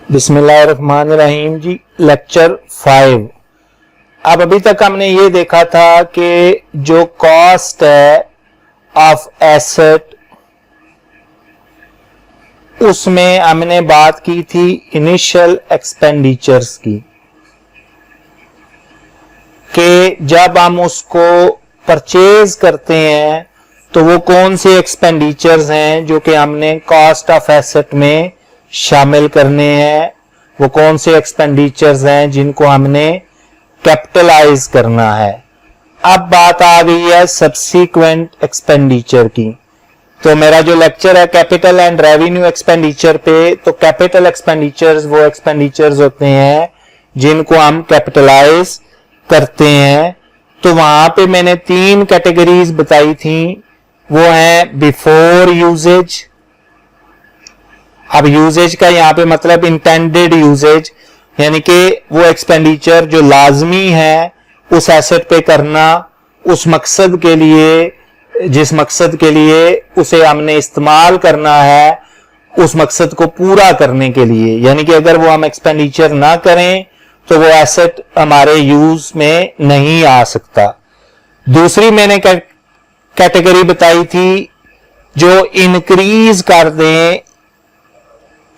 बिस्मिल्लाहिर्रहमानिर्रहीम जी। लेक्चर 5। अब अभी तक हमने ये देखा था कि जो कॉस्ट है ऑफ एसेट, उसमें हमने बात की थी इनिशियल एक्सपेंडिचर्स की, कि जब हम उसको परचेज करते हैं तो वो कौन से एक्सपेंडिचर्स हैं जो कि हमने कॉस्ट ऑफ एसेट में शामिल करने हैं, वो कौन से एक्सपेंडिचर्स हैं जिनको हमने कैपिटलाइज करना है। अब बात आ गई है सब्सीक्वेंट एक्सपेंडिचर की। तो मेरा जो लेक्चर है कैपिटल एंड रेवेन्यू एक्सपेंडिचर पे, तो कैपिटल एक्सपेंडिचर्स वो एक्सपेंडिचर्स होते हैं जिनको हम कैपिटलाइज करते हैं। तो वहां पे मैंने 3 कैटेगरीज बताई थी, वो है बिफोर यूजेज। अब यूजेज का यहां पे मतलब इंटेंडेड यूजेज, यानी कि वो एक्सपेंडिचर जो लाजमी है उस एसेट पे करना, उस मकसद के लिए, जिस मकसद के लिए उसे हमने इस्तेमाल करना है, उस मकसद को पूरा करने के लिए। यानी कि अगर वो हम एक्सपेंडिचर ना करें तो वो एसेट हमारे यूज में नहीं आ सकता। दूसरी मैंने कैटेगरी बताई थी जो इंक्रीज कर दें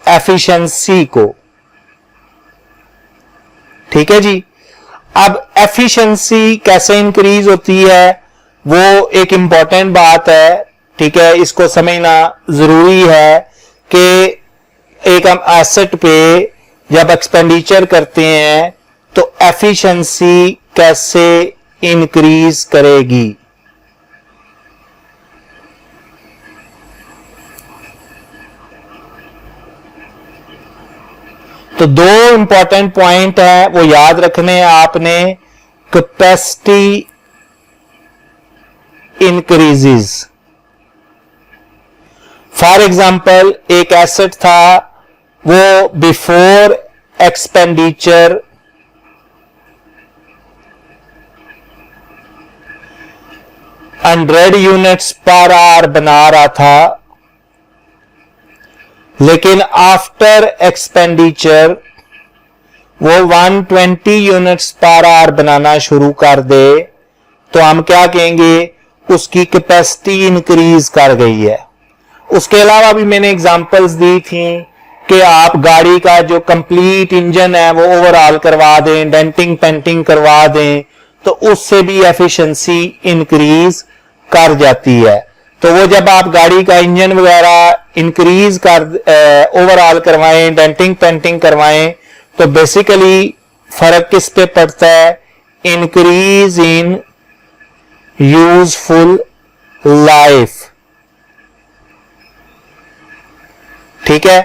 एफिशिएंसी को। ठीक है जी। अब एफिशिएंसी कैसे इंक्रीज होती है वो एक इंपॉर्टेंट बात है। ठीक है, इसको समझना जरूरी है कि एक हम एसेट पे जब एक्सपेंडिचर करते हैं तो एफिशिएंसी कैसे इंक्रीज करेगी। तो 2 इंपॉर्टेंट पॉइंट है वो याद रखने हैं आपने। Capacity increases. फॉर एग्जांपल एक एसेट था, वो before expenditure 100 units per hour बना रहा था, लेकिन आफ्टर एक्सपेंडिचर वो 120 यूनिट्स पर आवर बनाना शुरू कर दे, तो हम क्या कहेंगे, उसकी कैपेसिटी इंक्रीज कर गई है। उसके अलावा भी मैंने एग्जांपल्स दी थी कि आप गाड़ी का जो कंप्लीट इंजन है वो ओवरऑल करवा दें, डेंटिंग पेंटिंग करवा दें, तो उससे भी एफिशिएंसी इंक्रीज कर जाती है। तो वो जब आप गाड़ी का इंजन वगैरह इंक्रीज कर ओवरऑल करवाएं, डेंटिंग पेंटिंग करवाएं, तो बेसिकली फर्क किस पे पड़ता है, इंक्रीज इन यूजफुल लाइफ। ठीक है,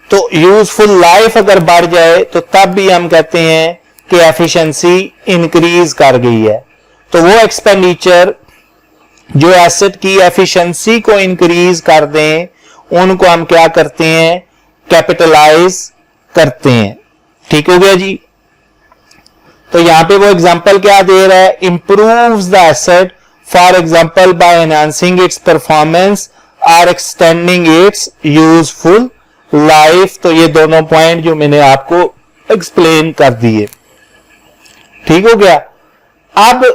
तो यूजफुल लाइफ अगर बढ़ जाए तो तब भी हम कहते हैं कि एफिशिएंसी इंक्रीज कर गई है। तो वो एक्सपेंडिचर जो एसेट की एफिशिएंसी को इंक्रीज कर दें, उनको हम क्या करते हैं, कैपिटलाइज करते हैं। ठीक हो गया जी। तो यहां पे वो एग्जांपल क्या दे रहा है, improves the asset for example bye enhancing it's performance और एक्सटेंडिंग इट्स यूजफुल लाइफ। तो ये दोनों पॉइंट जो मैंने आपको एक्सप्लेन कर दिए। ठीक हो गया। अब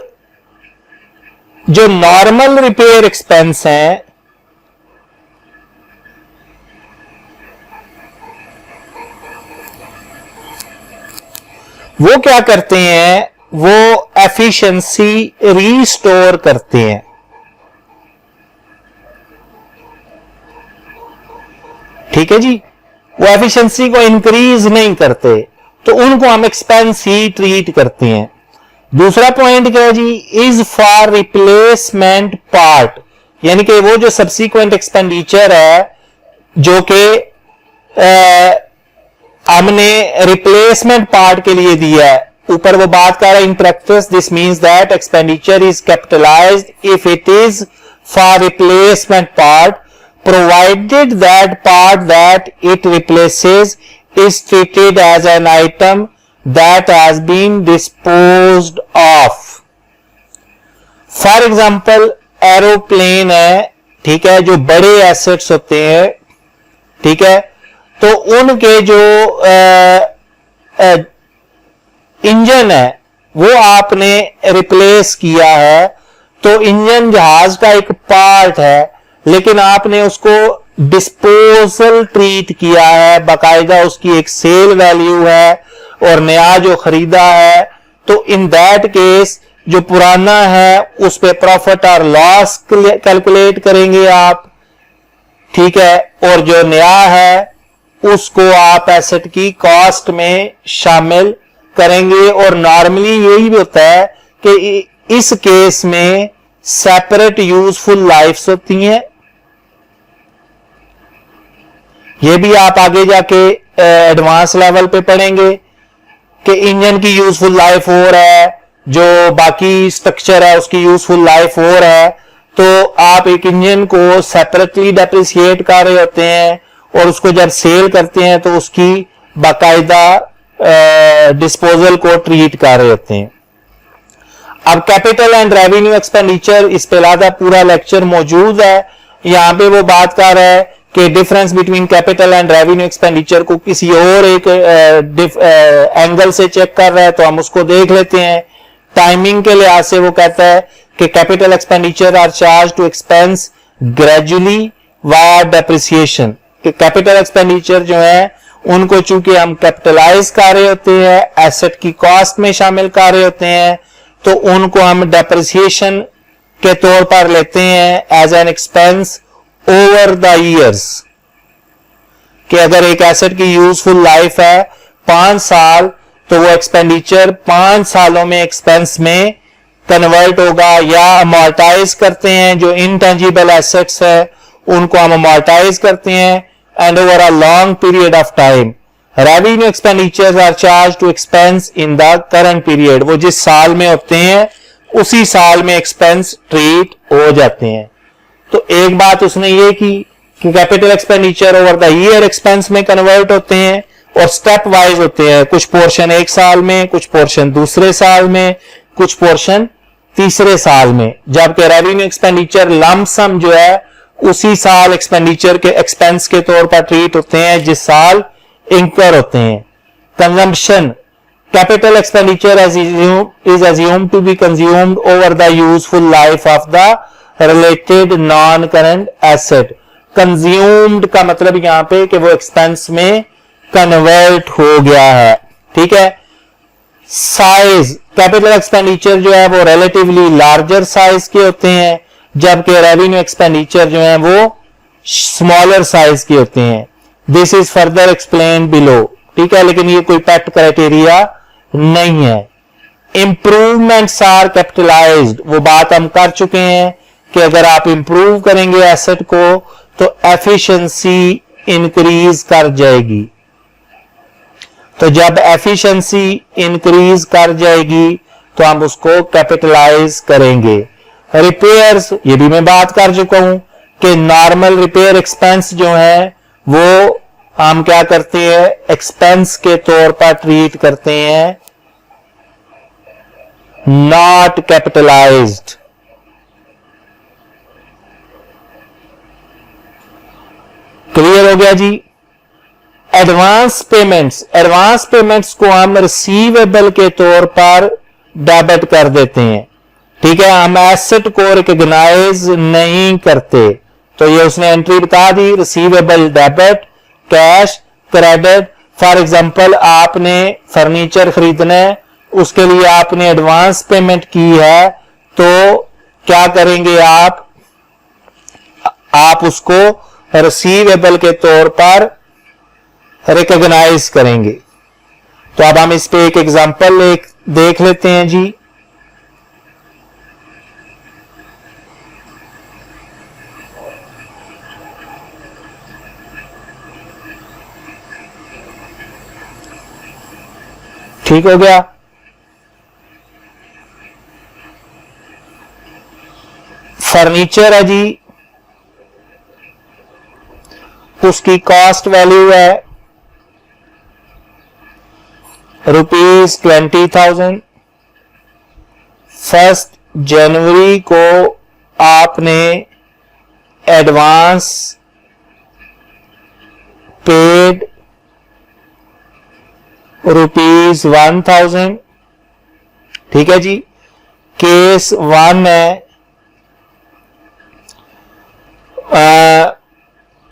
जो नॉर्मल रिपेयर एक्सपेंस हैं, वो क्या करते हैं, वो एफिशिएंसी रीस्टोर करते हैं। ठीक है जी, वो एफिशिएंसी को इंक्रीज नहीं करते, तो उनको हम एक्सपेंस ही ट्रीट करते हैं। दूसरा पॉइंट क्या है जी, इज फॉर रिप्लेसमेंट पार्ट, यानी कि वो जो सब्सीक्वेंट एक्सपेंडिचर है जो कि हमने रिप्लेसमेंट पार्ट के लिए दिया है। ऊपर वो बात कर रहा है, in practice this means that expenditure is capitalised if it is for replacement part provided that part that it replaces is treated as an item that has been disposed of. For example, aeroplane है, ठीक है, जो बड़े assets होते हैं, ठीक है, तो उनके जो इंजन है वो आपने रिप्लेस किया है। तो इंजन जहाज का एक पार्ट है, लेकिन आपने उसको डिस्पोजल ट्रीट किया है, बाकायदा उसकी एक सेल वैल्यू है और नया जो खरीदा है, तो इन दैट केस जो पुराना है उस पे प्रॉफिट और लॉस कैलकुलेट करेंगे आप, ठीक है, और जो नया है उसको आप एसेट की कॉस्ट में शामिल करेंगे। और नॉर्मली यही होता है कि इस केस में सेपरेट यूजफुल लाइफ्स होती हैं। ये भी आप आगे जाके एडवांस लेवल पे पढ़ेंगे कि इंजन की यूजफुल लाइफ और है, जो बाकी स्ट्रक्चर है उसकी यूजफुल लाइफ और है। तो आप एक इंजन को सेपरेटली डेप्रिसिएट कर रहे होते हैं और उसको जब सेल करते हैं तो उसकी बाकायदा डिस्पोजल को ट्रीट कर रहे होते हैं। अब कैपिटल एंड रेवेन्यू एक्सपेंडिचर, इस पे लादा पूरा लेक्चर मौजूद है। यहां पे वो बात कर रहा है कि difference between capital and revenue expenditure को किसी और एक एंगल से चेक कर रहा है, तो हम उसको देख लेते हैं। टाइमिंग के लिहाज से वो कहता है कि capital expenditure are charge to expense gradually via depreciation. कि कैपिटल एक्सपेंडिचर जो है उनको चूंकि हम कैपिटलाइज कर रहे होते हैं, एसेट की कॉस्ट में शामिल कर रहे होते हैं, तो उनको हम डेप्रिसिएशन के तौर पर लेते हैं as an expense over the years. कि अगर एक एसेट की यूजफुल लाइफ है 5 साल, तो वो एक्सपेंडिचर 5 सालों में एक्सपेंस में कन्वर्ट होगा। या अमॉर्टाइज करते हैं, जो इनटेंजिबल एसेट्स है उनको हम अमॉर्टाइज करते हैं and over a long period of time. Revenue expenditures are charge to expense in the current period. वो जिस साल में होते हैं उसी साल में एक्सपेंस ट्रीट हो जाते हैं। तो एक बात उसने ये की कि capital expenditure over the year expense में कन्वर्ट होते हैं और स्टेप वाइज होते हैं। कुछ पोर्शन एक साल में, कुछ पोर्शन दूसरे साल में, कुछ पोर्शन तीसरे साल में। जबकि रेवेन्यू एक्सपेंडिचर लमसम जो है उसी साल एक्सपेंडिचर के एक्सपेंस के तौर पर ट्रीट होते हैं जिस साल इंकर होते हैं। Consumption, capital expenditure is assumed to be consumed over the useful life of the related non-current asset। Consumed का मतलब यहां पे कि वो एक्सपेंस में कन्वर्ट हो गया है, ठीक है। साइज, कैपिटल एक्सपेंडिचर जो है वो रिलेटिवली लार्जर साइज के होते हैं, जबकि रेवेन्यू एक्सपेंडिचर जो है वो स्मॉलर साइज के होते हैं। This is further explain below, ठीक है, लेकिन ये कोई पेट क्राइटेरिया नहीं है। इंप्रूवमेंट्स आर कैपिटलाइज्ड, वो बात हम कर चुके हैं कि अगर आप इंप्रूव करेंगे एसेट को तो एफिशिएंसी इंक्रीज कर जाएगी। तो जब एफिशिएंसी इंक्रीज कर जाएगी तो हम उसको कैपिटलाइज करेंगे। रिपेयर्स, ये भी मैं बात कर चुका हूं कि नॉर्मल रिपेयर एक्सपेंस जो है वो हम क्या करते हैं, एक्सपेंस के तौर पर ट्रीट करते हैं, नॉट कैपिटलाइज्ड। क्लियर हो गया जी। एडवांस पेमेंट्स, एडवांस पेमेंट्स को हम रिसीवेबल के तौर पर डेबिट कर देते हैं, ठीक है। हम एसेट को रिकॉग्नाइज नहीं करते, तो ये उसने एंट्री बता दी, receivable debit, cash credit. For example आपने फर्नीचर खरीदना है, उसके लिए आपने एडवांस पेमेंट की है, तो क्या करेंगे आप उसको रिसीवेबल के तौर पर रिकॉग्नाइज करेंगे। तो अब हम इस पे एक एग्जांपल देख लेते हैं जी। ठीक हो गया। फर्नीचर है जी, उसकी कॉस्ट वैल्यू है ₹20,000। 1 जनवरी को आपने एडवांस पेड ₹1000। ठीक है जी। केस 1 है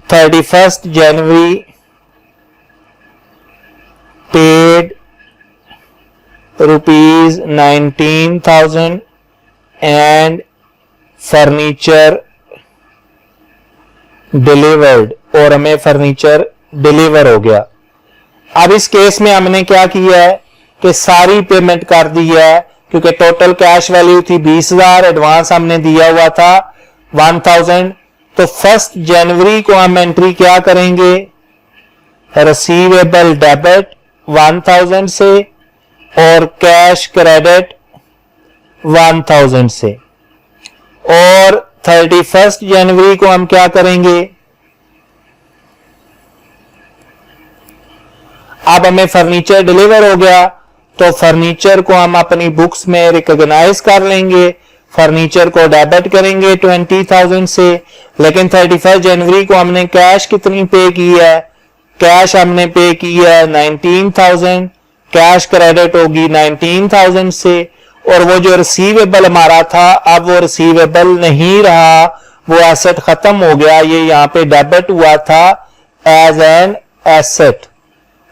31 जनवरी पेड ₹19,000 एंड फर्नीचर डिलीवर्ड, और हमें फर्नीचर डिलीवर हो गया। अब इस केस में हमने क्या किया है कि सारी पेमेंट कर दी है, क्योंकि टोटल कैश वैल्यू थी 20,000, एडवांस हमने दिया हुआ था 1,000। तो 1 जनवरी को हम एंट्री क्या करेंगे, रिसीवेबल डेबिट 1,000 से और कैश क्रेडिट 1,000 से। और 31 जनवरी को हम क्या करेंगे, अब हमें फर्नीचर डिलीवर हो गया तो फर्नीचर को हम अपनी बुक्स में रिकॉग्नाइज कर लेंगे, फर्नीचर को डेबिट करेंगे 20,000 से। लेकिन 31 जनवरी को हमने कैश कितनी पे की है, कैश हमने पे की है 19,000, कैश क्रेडिट होगी 19,000 से। और वो जो रिसीवेबल हमारा था, अब वो रिसीवेबल नहीं रहा, वो एसेट खत्म हो गया, ये यहां पे डेबिट हुआ था एज एन एसेट,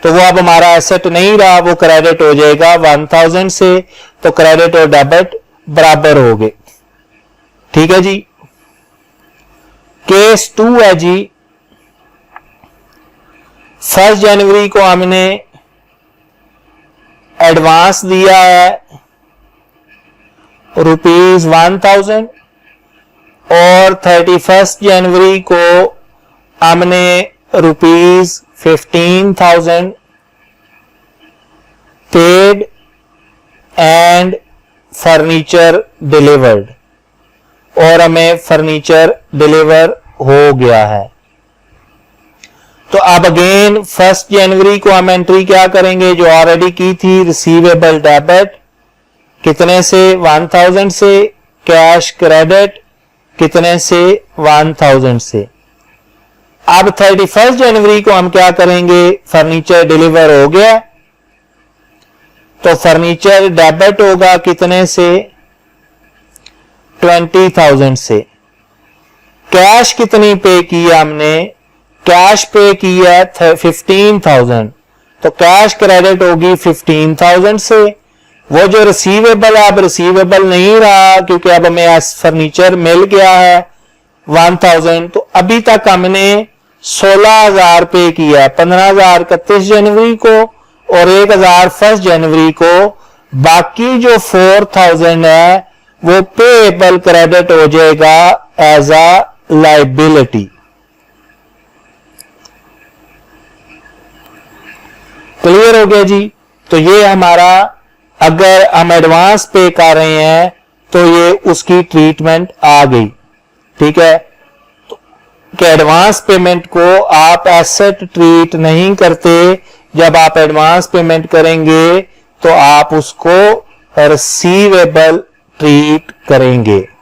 तो वो अब हमारा एसेट नहीं रहा, वो क्रेडिट हो जाएगा 1,000 से। तो क्रेडिट और डेबिट बराबर हो गए। ठीक है जी। केस 2 है जी, 1 जनवरी को हमने एडवांस दिया है ₹1,000 और 31 जनवरी को हमने ₹15,000 पेड एंड फर्नीचर डिलीवर्ड, और हमें फर्नीचर डिलीवर हो गया है। तो अब अगेन 1 जनवरी को हम एंट्री क्या करेंगे, जो ऑलरेडी की थी, रिसीवेबल डेबिट कितने से 1,000 से, कैश क्रेडिट कितने से 1,000 से। अब 31 जनवरी को हम क्या करेंगे, फर्नीचर डिलीवर हो गया तो फर्नीचर डेबिट होगा कितने से 20,000 से। कैश कितनी पे की है हमने, कैश पे की है 15,000, तो कैश क्रेडिट होगी 15,000 से। वो जो रिसीवेबल है, अब रिसीवेबल नहीं रहा, क्योंकि अब हमें फर्नीचर मिल गया है 1,000। तो अभी तक हमने 16,000 पे किया है, 15,000 31 जनवरी को और 1,000 1 जनवरी को। बाकी जो 4,000 है वो पेएबल क्रेडिट हो जाएगा एज अ लाइबिलिटी। क्लियर हो गया जी। तो ये हमारा, अगर हम एडवांस पे कर रहे हैं तो ये उसकी ट्रीटमेंट आ गई। ठीक है, कि एडवांस पेमेंट को आप एसेट ट्रीट नहीं करते, जब आप एडवांस पेमेंट करेंगे तो आप उसको रिसीवेबल ट्रीट करेंगे।